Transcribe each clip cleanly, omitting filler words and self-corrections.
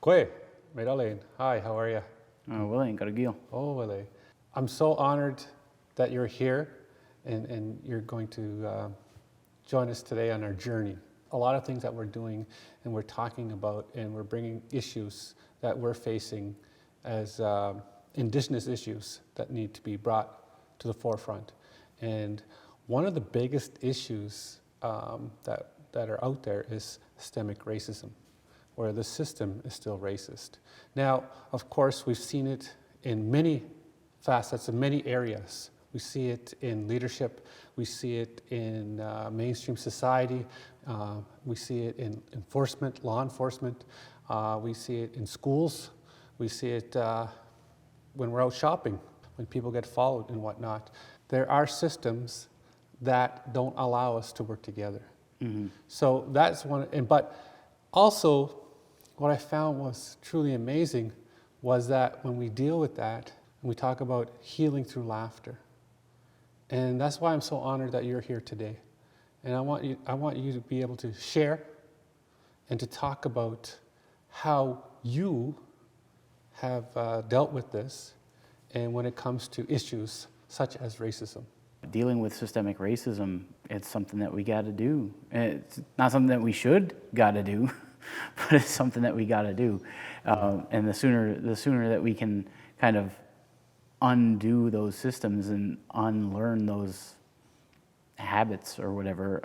Kwe, Medalene. Hi, how are you? Well, ain't got a deal. Oh, Wale. I'm so honored that you're here and you're going to join us today on our journey. A lot of things that we're doing and we're talking about and we're bringing issues that we're facing as Indigenous issues that need to be brought to the forefront. And one of the biggest issues that are out there is systemic racism, where the system is still racist. Now, of course, we've seen it in many facets, in many areas. We see it in leadership, we see it in mainstream society, we see it in enforcement, law enforcement, we see it in schools, we see it when we're out shopping, when people get followed and whatnot. There are systems that don't allow us to work together. Mm-hmm. So that's one, but also what I found was truly amazing was that when we deal with that, and we talk about healing through laughter. And that's why I'm so honored that you're here today. And I want you to be able to share and to talk about how you have dealt with this and when it comes to issues such as racism. Dealing with systemic racism, it's something that we got to do. It's not something that we should got to do, but it's something that we got to do. And the sooner that we can kind of undo those systems and unlearn those habits or whatever,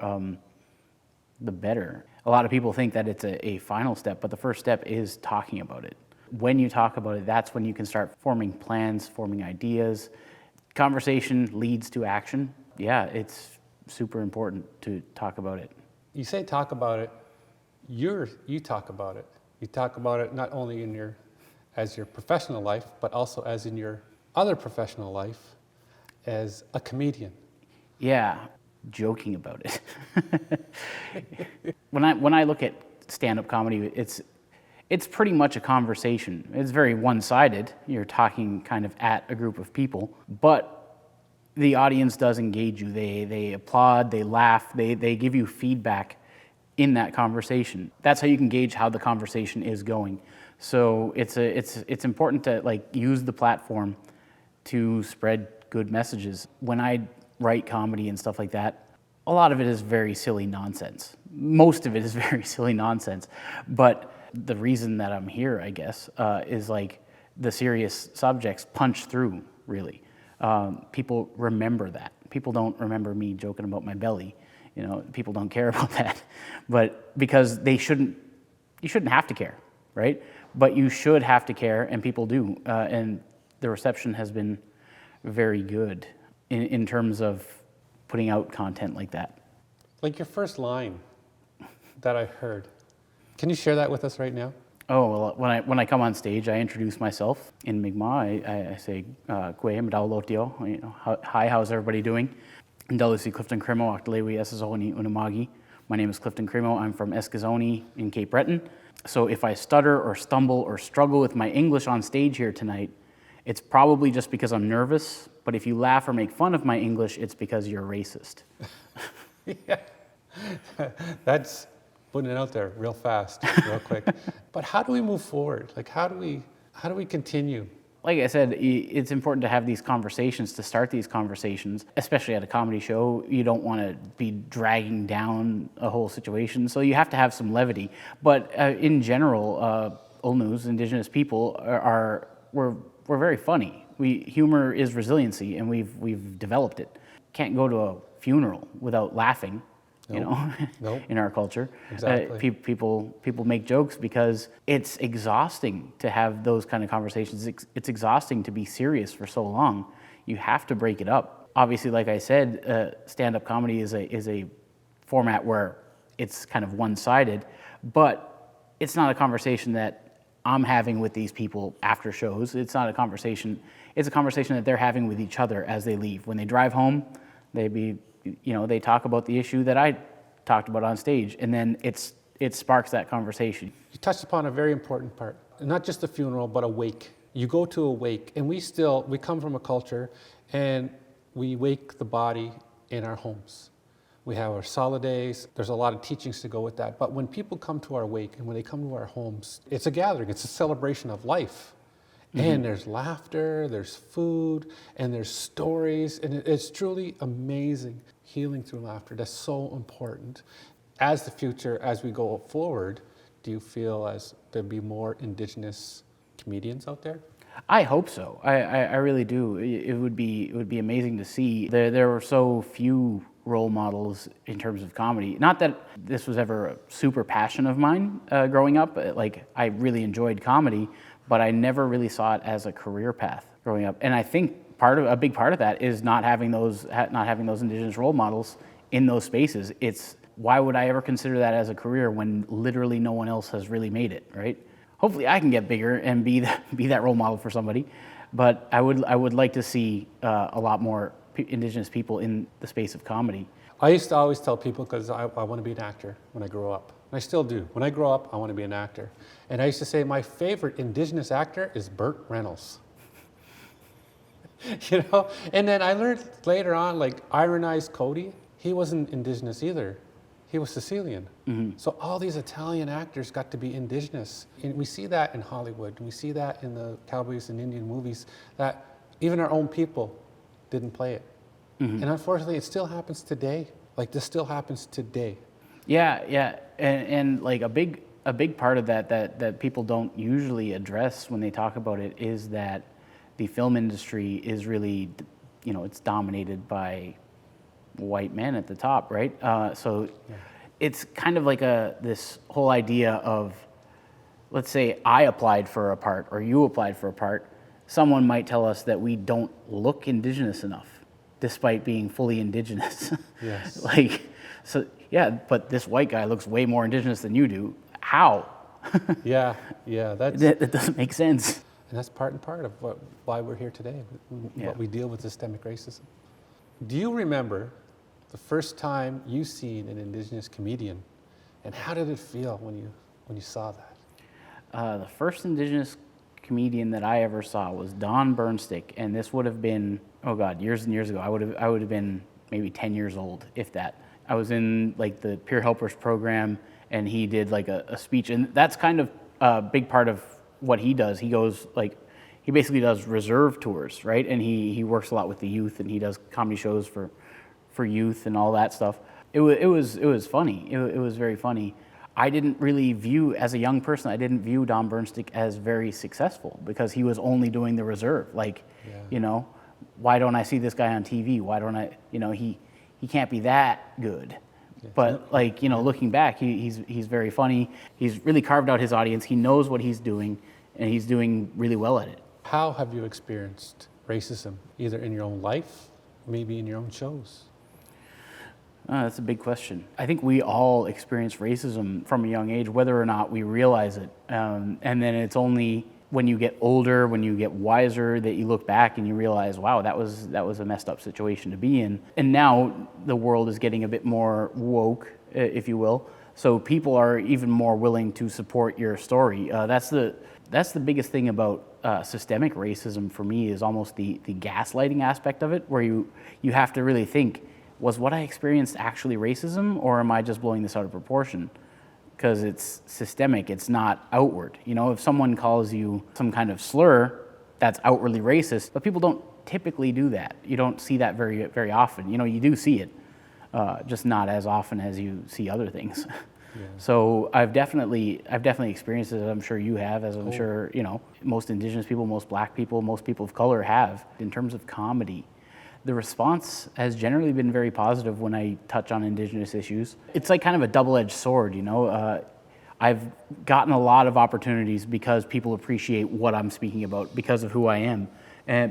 the better. A lot of people think that it's a final step, but the first step is talking about it. When you talk about it, that's when you can start forming plans, forming ideas. Conversation leads to action. Yeah, it's super important to talk about it. You say talk about it, you talk about it. You talk about it not only in as your professional life, but also as in your other professional life as a comedian. Yeah, joking about it. When I look at stand-up comedy, it's pretty much a conversation. It's very one-sided. You're talking kind of at a group of people, but the audience does engage you. They applaud, they laugh, they give you feedback in that conversation. That's how you can gauge how the conversation is going. So it's important to use the platform to spread good messages. When I write comedy and stuff like that, a lot of it is very silly nonsense. Most of it is very silly nonsense. But the reason that I'm here, I guess, is the serious subjects punch through, really. People remember that. People don't remember me joking about my belly. People don't care about that. But because you shouldn't have to care, right? But you should have to care, and people do. And the reception has been very good in terms of putting out content like that. Like your first line that I heard. Can you share that with us right now? Oh, well, when I come on stage, I introduce myself in Mi'kmaq. I say, Kwe, Mdao. Hi, how's everybody doing? Ndalusi Clifton Cremo, Octalewi, Eskasoni, Unamagi. My name is Clifton Cremo. I'm from Eskasoni in Cape Breton. So if I stutter or stumble or struggle with my English on stage here tonight, it's probably just because I'm nervous, but if you laugh or make fun of my English, it's because you're racist. Yeah, that's putting it out there real fast, real quick. But how do we move forward? How do we continue? Like I said, it's important to have these conversations, to start these conversations, especially at a comedy show. You don't want to be dragging down a whole situation, so you have to have some levity. But in general, Ulnus, Indigenous people, we're very funny. Humor is resiliency, and we've developed it. Can't go to a funeral without laughing. Nope. In our culture. Exactly. People make jokes because it's exhausting to have those kind of conversations. It's exhausting to be serious for so long. You have to break it up. Obviously, like I said, stand-up comedy is a format where it's kind of one-sided, but it's not a conversation that I'm having with these people after shows. It's not a conversation. It's a conversation that they're having with each other as they leave. When they drive home, they talk about the issue that I talked about on stage, and then it sparks that conversation. You touched upon a very important part, not just a funeral, but a wake. You go to a wake, and we come from a culture, and we wake the body in our homes. We have our solidays. There's a lot of teachings to go with that. But when people come to our wake and when they come to our homes, it's a gathering. It's a celebration of life. And there's laughter, there's food, and there's stories. And it's truly amazing, healing through laughter. That's so important. As the future, as we go forward, do you feel as there'll be more Indigenous comedians out there? I hope so. I really do. It would be amazing to see. There were so few role models in terms of comedy. Not that this was ever a super passion of mine growing up. Like, I really enjoyed comedy, but I never really saw it as a career path growing up. And I think a big part of that is not having those Indigenous role models in those spaces. It's why would I ever consider that as a career when literally no one else has really made it, right? Hopefully I can get bigger and be that role model for somebody, but I would like to see a lot more Indigenous people in the space of comedy. I used to always tell people, because I want to be an actor when I grow up. And I still do. When I grow up, I want to be an actor. And I used to say my favorite Indigenous actor is Burt Reynolds. You know? And then I learned later on, like Iron Eyes Cody, he wasn't Indigenous either. He was Sicilian. So all these Italian actors got to be Indigenous. And we see that in Hollywood. We see that in the cowboys and Indian movies, that even our own people didn't play it. And unfortunately, it still happens today. Like, this still happens today. Yeah. And like a big part of that people don't usually address when they talk about it is that the film industry is really, it's dominated by white men at the top, right? So it's kind of like this whole idea of, let's say I applied for a part or you applied for a part, someone might tell us that we don't look Indigenous enough, despite being fully Indigenous. Yes. So yeah, but this white guy looks way more Indigenous than you do. How? Yeah, That doesn't make sense. and that's part of why we're here today, what we deal with systemic racism. Do you remember the first time you seen an Indigenous comedian, and how did it feel when you saw that? The first Indigenous comedian that I ever saw was Don Burnstick, and this would have been, years and years ago. I would have been maybe 10 years old, if that. I was in like the Peer Helpers program, and he did like a speech, and that's kind of a big part of what he does. He goes he basically does reserve tours, right? And he works a lot with the youth, and he does comedy shows for youth and all that stuff. It was funny. It was very funny. I didn't really view, as a young person, I didn't view Don Burnstick as very successful because he was only doing the reserve. Why don't I see this guy on TV? Why don't I, he can't be that good. Yeah. But looking back, he's very funny. He's really carved out his audience. He knows what he's doing, and he's doing really well at it. How have you experienced racism, either in your own life, maybe in your own shows? That's a big question. I think we all experience racism from a young age, whether or not we realize it. And then it's only when you get older, when you get wiser, that you look back and you realize, wow, that was a messed up situation to be in. And now the world is getting a bit more woke, if you will. So people are even more willing to support your story. That's the biggest thing about systemic racism for me, is almost the gaslighting aspect of it, where you have to really think, was what I experienced actually racism, or am I just blowing this out of proportion? Because it's systemic, it's not outward. If someone calls you some kind of slur, that's outwardly racist, but people don't typically do that. You don't see that very, very often. You do see it, just not as often as you see other things. Yeah. So I've definitely experienced it, as I'm sure you have, as I'm sure, most Indigenous people, most Black people, most people of color have. In terms of comedy, the response has generally been very positive when I touch on Indigenous issues. It's like kind of a double-edged sword, I've gotten a lot of opportunities because people appreciate what I'm speaking about because of who I am.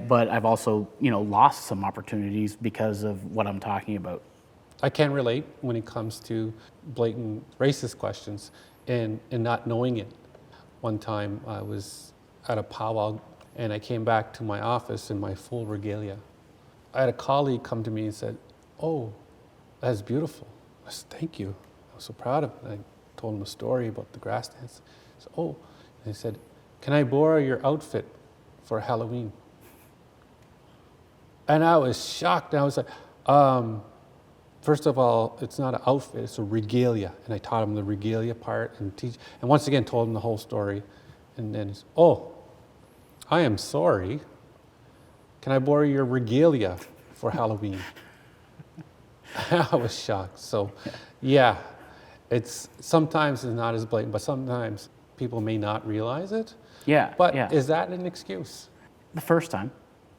But I've also, lost some opportunities because of what I'm talking about. I can relate when it comes to blatant racist questions and not knowing it. One time I was at a powwow and I came back to my office in my full regalia. I had a colleague come to me and said, "Oh, that's beautiful." I said, "Thank you. I was so proud of it." I told him a story about the grass dance. He said, "Oh," and he said, "Can I borrow your outfit for Halloween?" And I was shocked. And I was like, First of all, it's not an outfit, it's a regalia. And I taught him the regalia part and once again told him the whole story. And then he's, oh, I am sorry. Can I borrow your regalia for Halloween? I was shocked. So, yeah, sometimes it's not as blatant, but sometimes people may not realize it. Yeah. But yeah. is that an excuse? The first time.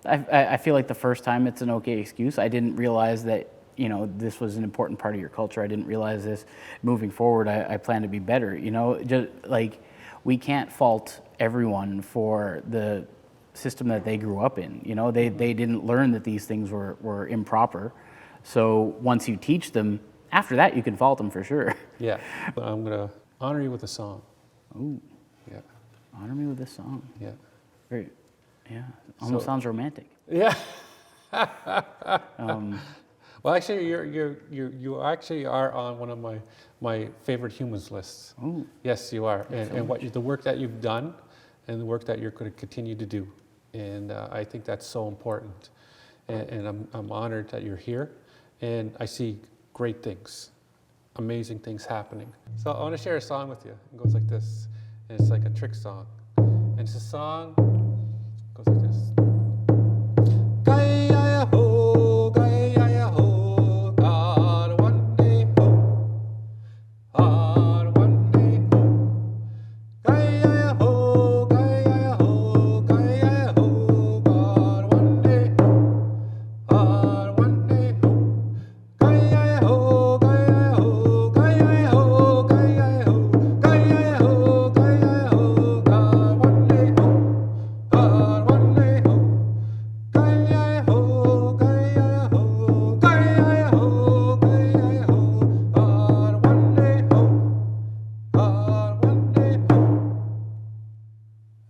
I feel like the first time it's an okay excuse. I didn't realize that, you know, this was an important part of your culture. I didn't realize this. Moving forward, I plan to be better. You know, just like, we can't fault everyone for the system that they grew up in. You know, they didn't learn that these things were improper. So once you teach them, after that you can fault them for sure. Yeah. But I'm going to honor you with a song. Ooh. Yeah. Honor me with this song. Yeah. Very, yeah. Almost sounds romantic. Yeah. Well, actually, you actually are on one of my favorite humans lists. Ooh. Yes, you are, and the work that you've done, and the work that you're going to continue to do, and I think that's so important, and I'm honored that you're here, and I see great things, amazing things happening. So I want to share a song with you. It goes like this, and it's like a trick song, and it's a song goes like this.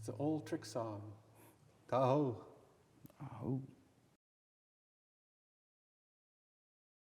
It's an old trick song. Tahoe. Oh.